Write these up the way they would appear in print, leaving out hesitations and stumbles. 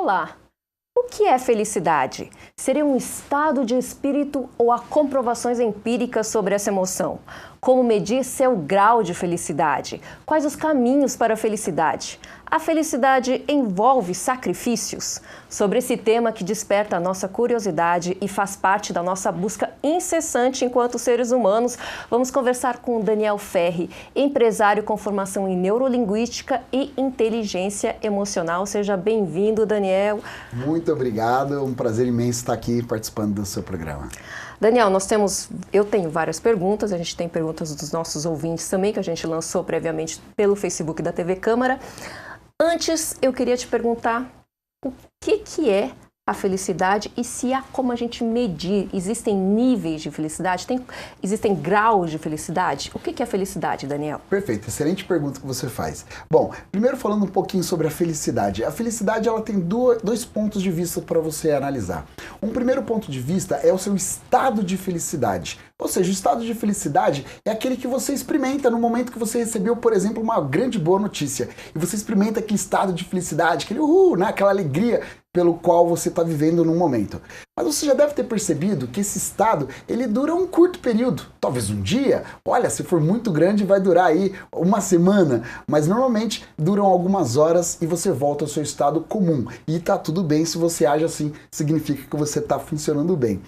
Olá! O que é felicidade? Seria um estado de espírito ou há comprovações empíricas sobre essa emoção? Como medir seu grau de felicidade? Quais os caminhos para a felicidade? A felicidade envolve sacrifícios? Sobre esse tema que desperta a nossa curiosidade e faz parte da nossa busca incessante enquanto seres humanos, vamos conversar com Daniel Ferri, empresário com formação em neurolinguística e inteligência emocional. Seja bem-vindo, Daniel. Muito obrigado, é um prazer imenso estar aqui participando do seu programa. Daniel, eu tenho várias perguntas, a gente tem perguntas dos nossos ouvintes também, que a gente lançou previamente pelo Facebook da TV Câmara. Antes, eu queria te perguntar o que é a felicidade e se há como a gente medir. Existem níveis de felicidade? Existem graus de felicidade? O que é felicidade, Daniel? Perfeito, excelente pergunta que você faz. Bom, primeiro falando um pouquinho sobre a felicidade. A felicidade ela tem dois pontos de vista para você analisar. Um primeiro ponto de vista é o seu estado de felicidade. Ou seja, o estado de felicidade é aquele que você experimenta no momento que você recebeu, por exemplo, uma grande boa notícia. E você experimenta aquele estado de felicidade, aquele né, aquela alegria pelo qual você está vivendo no momento. Mas você já deve ter percebido que esse estado, ele dura um curto período. Talvez um dia, olha, se for muito grande vai durar aí uma semana. Mas normalmente duram algumas horas e você volta ao seu estado comum. E tá tudo bem, se você age assim, significa que você está funcionando bem.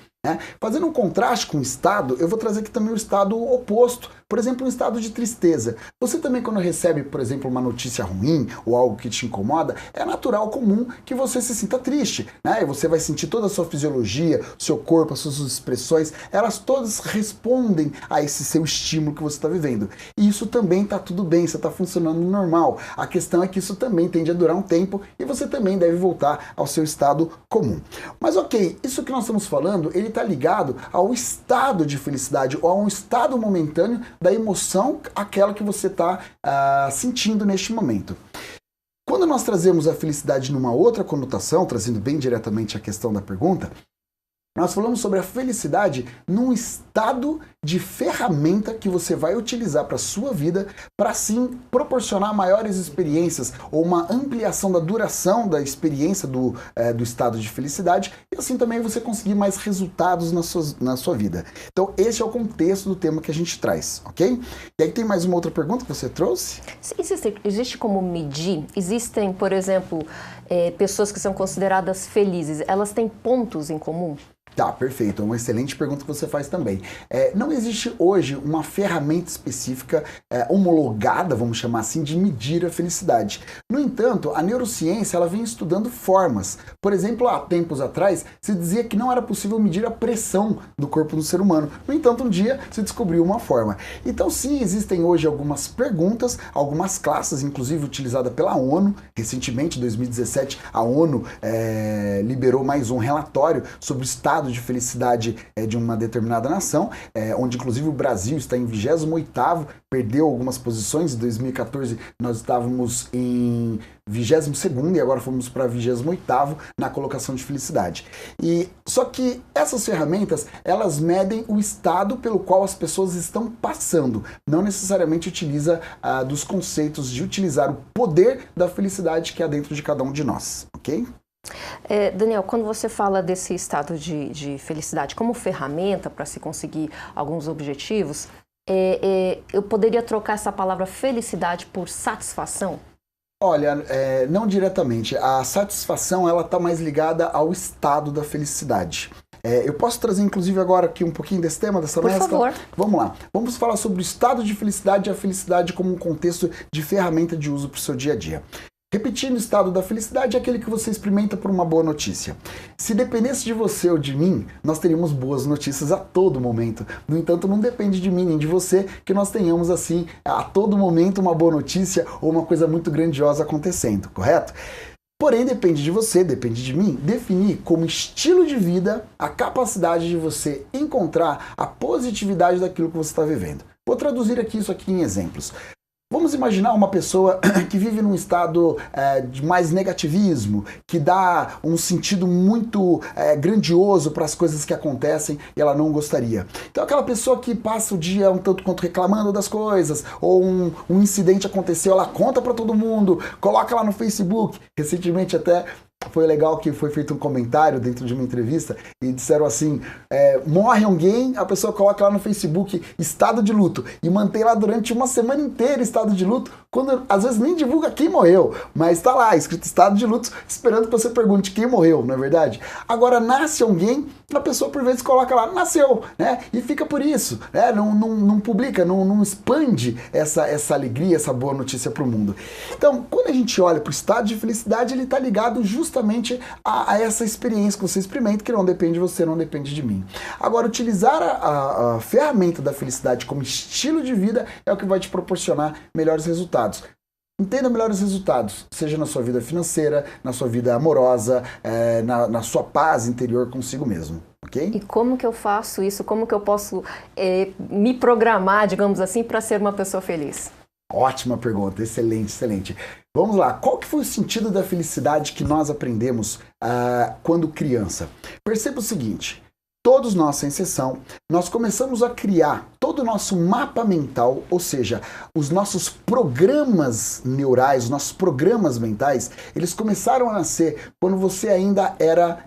Fazendo um contraste com o estado, eu vou trazer aqui também o estado oposto, por exemplo, um estado de tristeza. Você também, quando recebe, por exemplo, uma notícia ruim ou algo que te incomoda, é natural, comum que você se sinta triste, né? E você vai sentir toda a sua fisiologia, seu corpo, as suas expressões, elas todas respondem a esse seu estímulo que você está vivendo. E isso também está tudo bem, você está funcionando normal. A questão é que isso também tende a durar um tempo e você também deve voltar ao seu estado comum. Mas ok, isso que nós estamos falando, ele está ligado ao estado de felicidade ou a um estado momentâneo da emoção, aquela que você está sentindo neste momento. Quando nós trazemos a felicidade numa outra conotação, trazendo bem diretamente a questão da pergunta, nós falamos sobre a felicidade num estado de ferramenta que você vai utilizar para a sua vida para, sim, proporcionar maiores experiências ou uma ampliação da duração da experiência do estado de felicidade e assim também você conseguir mais resultados na sua vida. Então, esse é o contexto do tema que a gente traz, ok? E aí tem mais uma outra pergunta que você trouxe? Existe como medir? Existem, por exemplo, pessoas que são consideradas felizes, elas têm pontos em comum? Tá, perfeito. É uma excelente pergunta que você faz também. Não existe hoje uma ferramenta específica homologada, vamos chamar assim, de medir a felicidade. No entanto, a neurociência ela vem estudando formas. Por exemplo, há tempos atrás, se dizia que não era possível medir a pressão do corpo do ser humano. No entanto, um dia se descobriu uma forma. Então, sim, existem hoje algumas perguntas, algumas classes, inclusive utilizada pela ONU. Recentemente, em 2017, a ONU liberou mais um relatório sobre o estado de felicidade de uma determinada nação, onde inclusive o Brasil está em 28º, perdeu algumas posições. Em 2014 nós estávamos em 22º e agora fomos para 28º na colocação de felicidade. Só que essas ferramentas, elas medem o estado pelo qual as pessoas estão passando, não necessariamente utiliza dos conceitos de utilizar o poder da felicidade que há dentro de cada um de nós, ok? Daniel, quando você fala desse estado de felicidade como ferramenta para se conseguir alguns objetivos, eu poderia trocar essa palavra felicidade por satisfação? Olha, não diretamente. A satisfação ela está mais ligada ao estado da felicidade. Eu posso trazer, inclusive, agora aqui um pouquinho desse tema, dessa mescla? Por favor. Vamos lá. Vamos falar sobre o estado de felicidade e a felicidade como um contexto de ferramenta de uso para o seu dia a dia. Repetindo, o estado da felicidade é aquele que você experimenta por uma boa notícia. Se dependesse de você ou de mim, nós teríamos boas notícias a todo momento. No entanto, não depende de mim nem de você que nós tenhamos, assim, a todo momento uma boa notícia ou uma coisa muito grandiosa acontecendo, correto? Porém, depende de você, depende de mim, definir como estilo de vida a capacidade de você encontrar a positividade daquilo que você está vivendo. Vou traduzir isso aqui em exemplos. Vamos imaginar uma pessoa que vive num estado de mais negativismo, que dá um sentido muito grandioso para as coisas que acontecem e ela não gostaria. Então aquela pessoa que passa o dia um tanto quanto reclamando das coisas, ou um incidente aconteceu, ela conta para todo mundo, coloca lá no Facebook. Recentemente até foi legal que foi feito um comentário dentro de uma entrevista e disseram assim, morre alguém, a pessoa coloca lá no Facebook estado de luto e mantém lá durante uma semana inteira estado de luto, quando às vezes nem divulga quem morreu, mas tá lá escrito estado de luto, esperando que você pergunte quem morreu, não é verdade? Agora nasce alguém, a pessoa por vezes coloca lá, nasceu, né? E fica por isso, né? Não publica, não expande essa alegria, essa boa notícia para o mundo. Então, quando a gente olha para o estado de felicidade, ele está ligado justamente a essa experiência que você experimenta, que não depende de você, não depende de mim. Agora, utilizar a ferramenta da felicidade como estilo de vida é o que vai te proporcionar melhores resultados. Entenda melhores resultados, seja na sua vida financeira, na sua vida amorosa, na sua paz interior consigo mesmo, ok? E como que eu faço isso? Como que eu posso me programar, digamos assim, para ser uma pessoa feliz? Ótima pergunta, excelente, excelente. Vamos lá, qual que foi o sentido da felicidade que nós aprendemos quando criança? Perceba o seguinte, todos nós, sem exceção, nós começamos a criar todo o nosso mapa mental, ou seja, os nossos programas neurais, os nossos programas mentais, eles começaram a nascer quando você ainda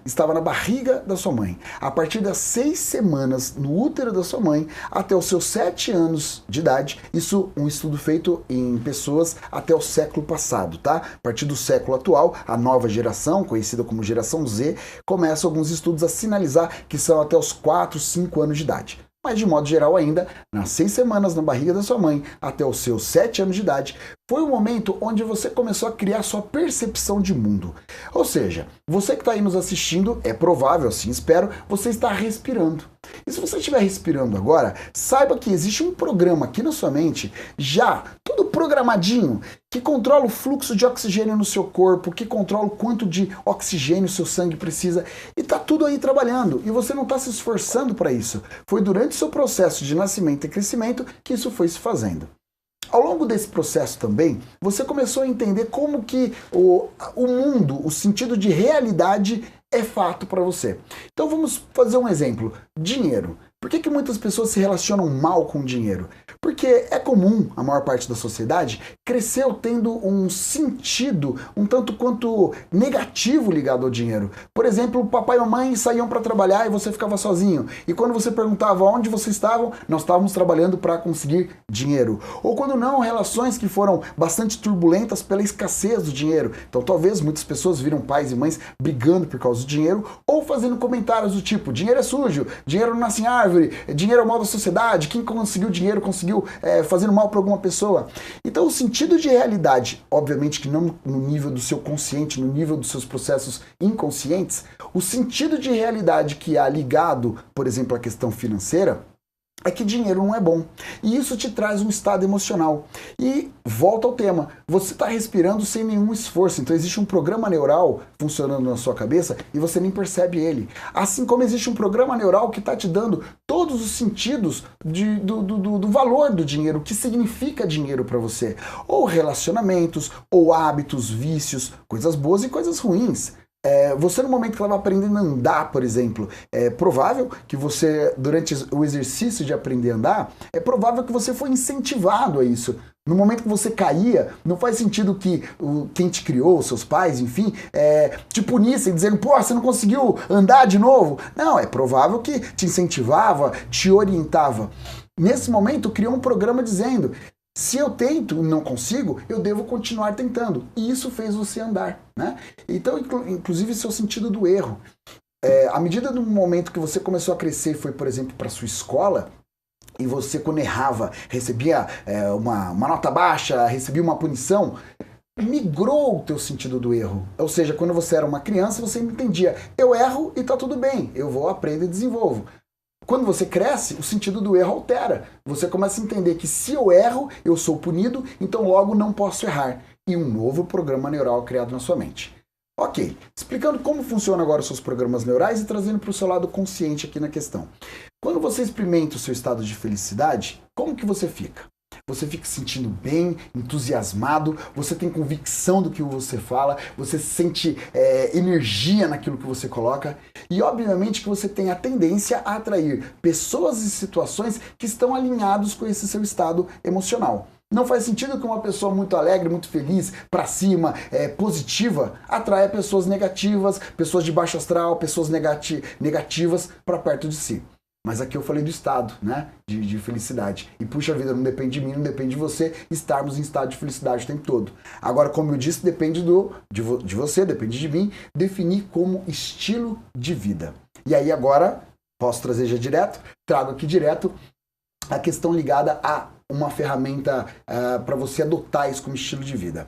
estava na barriga da sua mãe. A partir das 6 semanas no útero da sua mãe, até os seus 7 anos de idade, isso um estudo feito em pessoas até o século passado, tá? A partir do século atual, a nova geração, conhecida como geração Z, começa alguns estudos a sinalizar que são até os 4, 5 anos de idade. Mas de modo geral ainda, nas 6 semanas na barriga da sua mãe, até os seus 7 anos de idade, foi o momento onde você começou a criar sua percepção de mundo. Ou seja, você que está aí nos assistindo, é provável, assim espero, você está respirando. E se você estiver respirando agora, saiba que existe um programa aqui na sua mente, já tudo programadinho, que controla o fluxo de oxigênio no seu corpo, que controla o quanto de oxigênio seu sangue precisa, e está tudo aí trabalhando, e você não está se esforçando para isso. Foi durante o seu processo de nascimento e crescimento que isso foi se fazendo. Ao longo desse processo também, você começou a entender como que o mundo, o sentido de realidade é fato para você. Então vamos fazer um exemplo. Dinheiro. Por que muitas pessoas se relacionam mal com dinheiro? Porque é comum, a maior parte da sociedade, cresceu tendo um sentido um tanto quanto negativo ligado ao dinheiro. Por exemplo, o papai e a mamãe saíam para trabalhar e você ficava sozinho. E quando você perguntava onde vocês estavam, nós estávamos trabalhando para conseguir dinheiro. Ou quando não, relações que foram bastante turbulentas pela escassez do dinheiro. Então talvez muitas pessoas viram pais e mães brigando por causa do dinheiro ou fazendo comentários do tipo, dinheiro é sujo, dinheiro não nasce em árvore, dinheiro é o mal da sociedade, quem conseguiu dinheiro conseguiu fazendo mal para alguma pessoa. Então o sentido de realidade, obviamente que não no nível do seu consciente, no nível dos seus processos inconscientes, o sentido de realidade que há ligado, por exemplo, à questão financeira, é que dinheiro não é bom. E isso te traz um estado emocional. E volta ao tema, você está respirando sem nenhum esforço, então existe um programa neural funcionando na sua cabeça e você nem percebe ele. Assim como existe um programa neural que está te dando todos os sentidos do valor do dinheiro, o que significa dinheiro para você. Ou relacionamentos, ou hábitos, vícios, coisas boas e coisas ruins. Você no momento que estava aprendendo a andar, por exemplo, é provável que você, durante o exercício de aprender a andar, é provável que você foi incentivado a isso. No momento que você caía, não faz sentido que quem te criou, seus pais, enfim, te punissem, dizendo, pô, você não conseguiu andar de novo. Não, é provável que te incentivava, te orientava. Nesse momento, criou um programa dizendo, se eu tento e não consigo, eu devo continuar tentando. E isso fez você andar, né? Então, inclusive, esse é o sentido do erro. À medida do momento que você começou a crescer e foi, por exemplo, para a sua escola, e você, quando errava, recebia uma nota baixa, recebia uma punição, migrou o teu sentido do erro. Ou seja, quando você era uma criança, você entendia, eu erro e tá tudo bem, eu vou, aprendo e desenvolvo. Quando você cresce, o sentido do erro altera. Você começa a entender que se eu erro, eu sou punido, então logo não posso errar. E um novo programa neural criado na sua mente. Ok, explicando como funcionam agora os seus programas neurais e trazendo para o seu lado consciente aqui na questão. Quando você experimenta o seu estado de felicidade, como que você fica? Você fica se sentindo bem, entusiasmado, você tem convicção do que você fala, você sente energia naquilo que você coloca e obviamente que você tem a tendência a atrair pessoas e situações que estão alinhados com esse seu estado emocional. Não faz sentido que uma pessoa muito alegre, muito feliz, pra cima, positiva, atraia pessoas negativas, pessoas de baixo astral, pessoas negativas para perto de si. Mas aqui eu falei do estado, né, de felicidade. E puxa vida, não depende de mim, não depende de você estarmos em estado de felicidade o tempo todo. Agora, como eu disse, depende de você, depende de mim, definir como estilo de vida. E aí agora, posso trazer já direto? Trago aqui direto a questão ligada a uma ferramenta para você adotar isso como estilo de vida.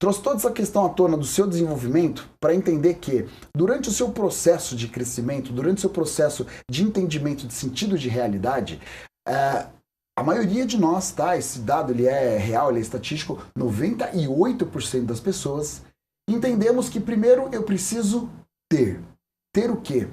Trouxe toda essa questão à tona do seu desenvolvimento para entender que durante o seu processo de crescimento, durante o seu processo de entendimento de sentido de realidade, a maioria de nós, tá? Esse dado ele é real, ele é estatístico, 98% das pessoas entendemos que primeiro eu preciso ter. Ter o quê?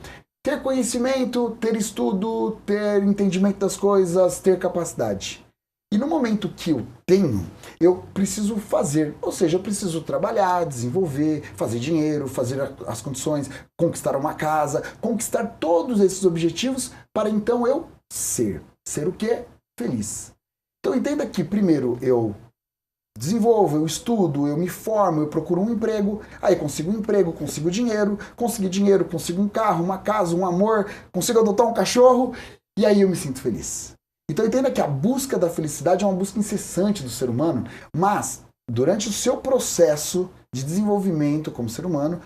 Ter conhecimento, ter estudo, ter entendimento das coisas, ter capacidade. E no momento que eu tenho, eu preciso fazer. Ou seja, eu preciso trabalhar, desenvolver, fazer dinheiro, fazer as condições, conquistar uma casa, conquistar todos esses objetivos para então eu ser. Ser o quê? Feliz. Então entenda que primeiro eu desenvolvo, eu estudo, eu me formo, eu procuro um emprego, aí consigo um emprego, consigo dinheiro, consigo um carro, uma casa, um amor, consigo adotar um cachorro e aí eu me sinto feliz. Então entenda que a busca da felicidade é uma busca incessante do ser humano, mas durante o seu processo de desenvolvimento como ser humano,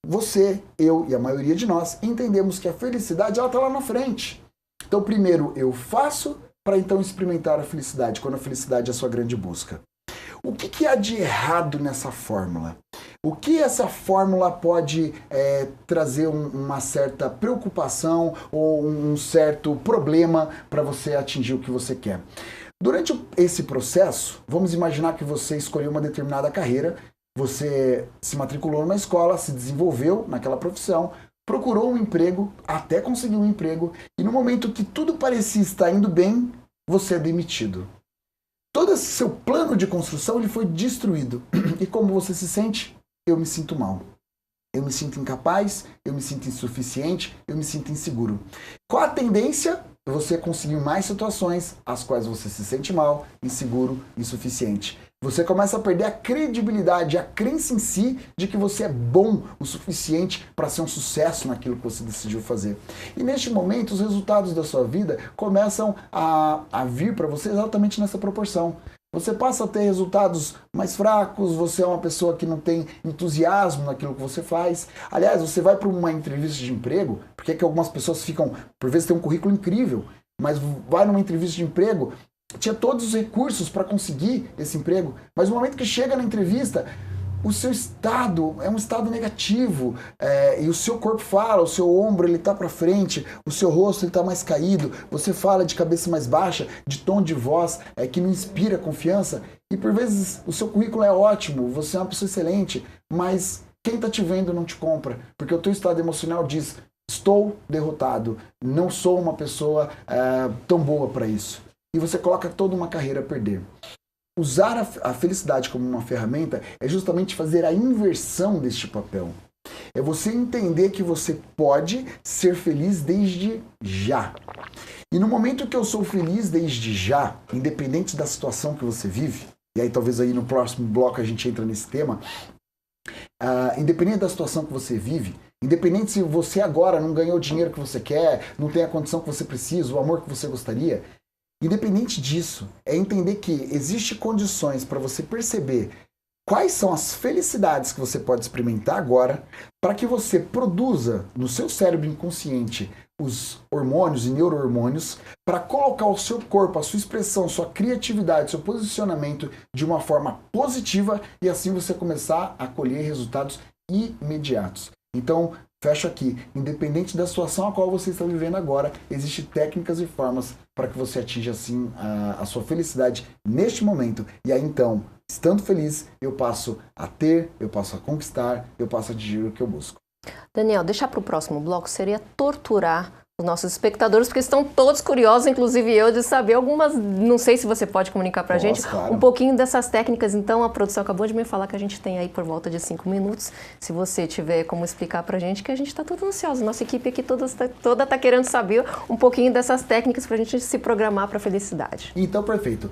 você, eu e a maioria de nós entendemos que a felicidade ela está lá na frente. Então primeiro eu faço para então experimentar a felicidade, quando a felicidade é a sua grande busca. O que há de errado nessa fórmula? O que essa fórmula pode trazer uma certa preocupação ou um certo problema para você atingir o que você quer? Durante esse processo, vamos imaginar que você escolheu uma determinada carreira, você se matriculou numa escola, se desenvolveu naquela profissão, procurou um emprego, até conseguiu um emprego, e no momento que tudo parecia estar indo bem, você é demitido. Todo esse seu plano de construção ele foi destruído. E como você se sente? Eu me sinto mal. Eu me sinto incapaz, eu me sinto insuficiente, eu me sinto inseguro. Qual a tendência? Você conseguir mais situações às quais você se sente mal, inseguro, insuficiente. Você começa a perder a credibilidade, a crença em si de que você é bom o suficiente para ser um sucesso naquilo que você decidiu fazer. E neste momento, os resultados da sua vida começam a vir para você exatamente nessa proporção. Você passa a ter resultados mais fracos, você é uma pessoa que não tem entusiasmo naquilo que você faz. Aliás, você vai para uma entrevista de emprego, porque é que algumas pessoas ficam, por vezes tem um currículo incrível, mas vai numa entrevista de emprego, tinha todos os recursos para conseguir esse emprego, mas no momento que chega na entrevista, o seu estado é um estado negativo, e o seu corpo fala, o seu ombro ele está para frente, o seu rosto ele está mais caído, você fala de cabeça mais baixa, de tom de voz que não inspira confiança, e por vezes o seu currículo é ótimo, você é uma pessoa excelente, mas quem está te vendo não te compra, porque o teu estado emocional diz, estou derrotado, não sou uma pessoa tão boa para isso. E você coloca toda uma carreira a perder. Usar a felicidade como uma ferramenta é justamente fazer a inversão deste papel. É você entender que você pode ser feliz desde já. E no momento que eu sou feliz desde já, independente da situação que você vive, e aí talvez aí no próximo bloco a gente entra nesse tema, independente da situação que você vive, independente se você agora não ganhou o dinheiro que você quer, não tem a condição que você precisa, o amor que você gostaria, independente disso, é entender que existem condições para você perceber quais são as felicidades que você pode experimentar agora para que você produza no seu cérebro inconsciente os hormônios e neurohormônios para colocar o seu corpo, a sua expressão, sua criatividade, seu posicionamento de uma forma positiva e assim você começar a colher resultados imediatos. Então, fecho aqui, independente da situação a qual você está vivendo agora, existem técnicas e formas para que você atinja assim a sua felicidade neste momento. E aí então, estando feliz, eu passo a ter, eu passo a conquistar, eu passo a atingir o que eu busco. Daniel, deixar para o próximo bloco seria torturar os nossos espectadores, porque estão todos curiosos, inclusive eu, de saber algumas, não sei se você pode comunicar para a gente, claro, um pouquinho dessas técnicas. Então, a produção acabou de me falar que a gente tem aí por volta de 5 minutos. Se você tiver como explicar para a gente, que a gente está toda ansiosa. Nossa equipe aqui toda está querendo saber um pouquinho dessas técnicas para a gente se programar para a felicidade. Então, perfeito.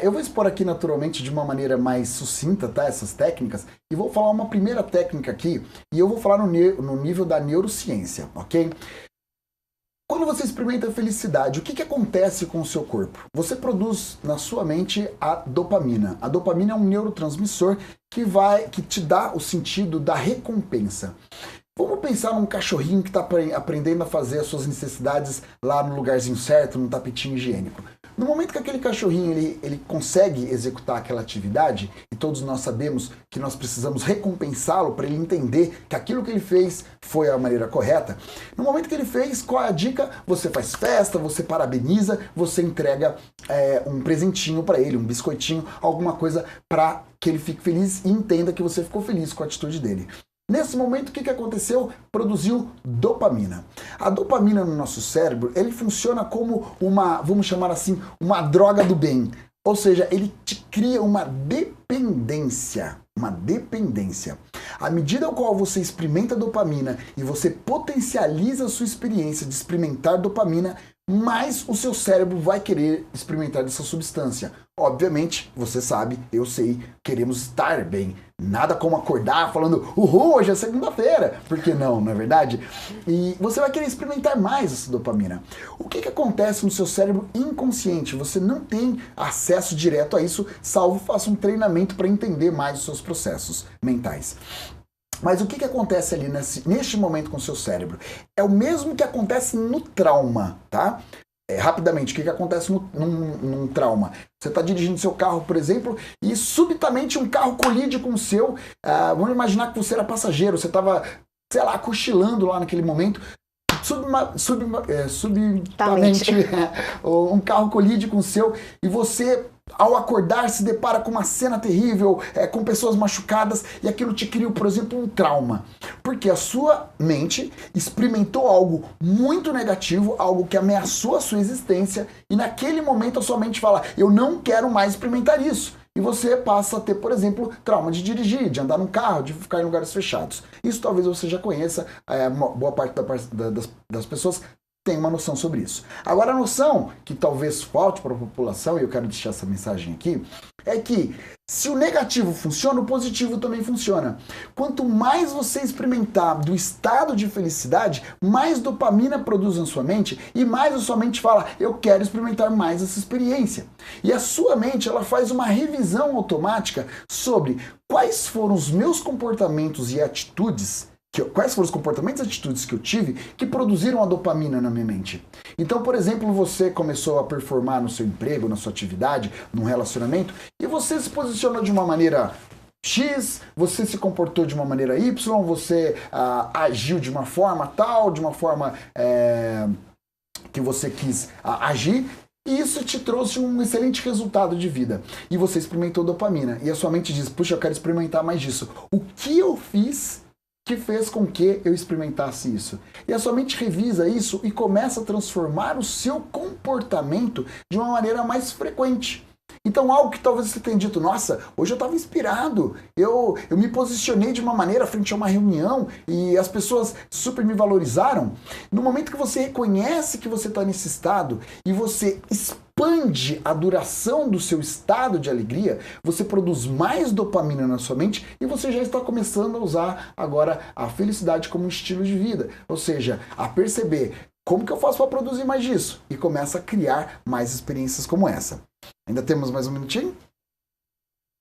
Eu vou expor aqui naturalmente de uma maneira mais sucinta, tá? Essas técnicas. E vou falar uma primeira técnica aqui, e eu vou falar no nível da neurociência, ok? Quando você experimenta a felicidade, o que acontece com o seu corpo? Você produz na sua mente a dopamina. A dopamina é um neurotransmissor que te dá o sentido da recompensa. Vamos pensar num cachorrinho que está aprendendo a fazer as suas necessidades lá no lugarzinho certo, no tapetinho higiênico. No momento que aquele cachorrinho ele consegue executar aquela atividade, e todos nós sabemos que nós precisamos recompensá-lo para ele entender que aquilo que ele fez foi a maneira correta, no momento que ele fez, qual é a dica? Você faz festa, você parabeniza, você entrega um presentinho para ele, um biscoitinho, alguma coisa para que ele fique feliz e entenda que você ficou feliz com a atitude dele. Nesse momento, o que aconteceu? Produziu dopamina. A dopamina no nosso cérebro, ele funciona como uma, vamos chamar assim, uma droga do bem. Ou seja, ele te cria uma dependência. Uma dependência. À medida qual você experimenta dopamina e você potencializa a sua experiência de experimentar dopamina, mais o seu cérebro vai querer experimentar dessa substância. Obviamente, você sabe, eu sei, queremos estar bem. Nada como acordar falando, uhul, hoje é segunda-feira. Por que não, não é verdade? E você vai querer experimentar mais essa dopamina. O que acontece no seu cérebro inconsciente? Você não tem acesso direto a isso, salvo faça um treinamento para entender mais os seus processos mentais. Mas o que acontece ali neste momento com o seu cérebro? É o mesmo que acontece no trauma, tá? Rapidamente, o que acontece num trauma? Você está dirigindo seu carro, por exemplo, e subitamente um carro colide com o seu. Vamos imaginar que você era passageiro, você estava, sei lá, cochilando lá naquele momento. Subitamente um carro colide com o seu e você, ao acordar, se depara com uma cena terrível, com pessoas machucadas, e aquilo te cria, por exemplo, um trauma. Porque a sua mente experimentou algo muito negativo, algo que ameaçou a sua existência, e naquele momento a sua mente fala, eu não quero mais experimentar isso. E você passa a ter, por exemplo, trauma de dirigir, de andar num carro, de ficar em lugares fechados. Isso talvez você já conheça, boa parte das pessoas tem uma noção sobre isso. Agora, a noção que talvez falte para a população, e eu quero deixar essa mensagem aqui, é que se o negativo funciona, o positivo também funciona. Quanto mais você experimentar do estado de felicidade, mais dopamina produz na sua mente e mais a sua mente fala, eu quero experimentar mais essa experiência. E a sua mente, ela faz uma revisão automática sobre quais foram os meus comportamentos e atitudes, quais foram os comportamentos e atitudes que eu tive que produziram a dopamina na minha mente. Então, por exemplo, você começou a performar no seu emprego, na sua atividade, num relacionamento, e você se posicionou de uma maneira X, você se comportou de uma maneira Y, você agiu de uma forma tal, de uma forma que você quis agir, e isso te trouxe um excelente resultado de vida. E você experimentou dopamina. E a sua mente diz, puxa, eu quero experimentar mais disso. O que eu fiz que fez com que eu experimentasse isso? E a sua mente revisa isso e começa a transformar o seu comportamento de uma maneira mais frequente. Então, algo que talvez você tenha dito, nossa, hoje eu estava inspirado, eu me posicionei de uma maneira frente a uma reunião e as pessoas super me valorizaram. No momento que você reconhece que você está nesse estado e você expande a duração do seu estado de alegria, você produz mais dopamina na sua mente e você já está começando a usar agora a felicidade como um estilo de vida. Ou seja, a perceber como que eu faço para produzir mais disso e começa a criar mais experiências como essa. Ainda temos mais um minutinho?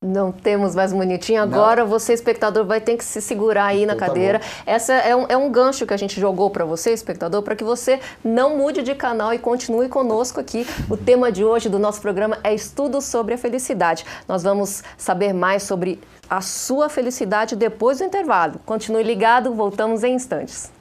Não temos mais um minutinho. Agora você, espectador, vai ter que se segurar aí na cadeira. Essa é um gancho que a gente jogou para você, espectador, para que você não mude de canal e continue conosco aqui. O tema de hoje do nosso programa é estudos sobre a felicidade. Nós vamos saber mais sobre a sua felicidade depois do intervalo. Continue ligado, voltamos em instantes.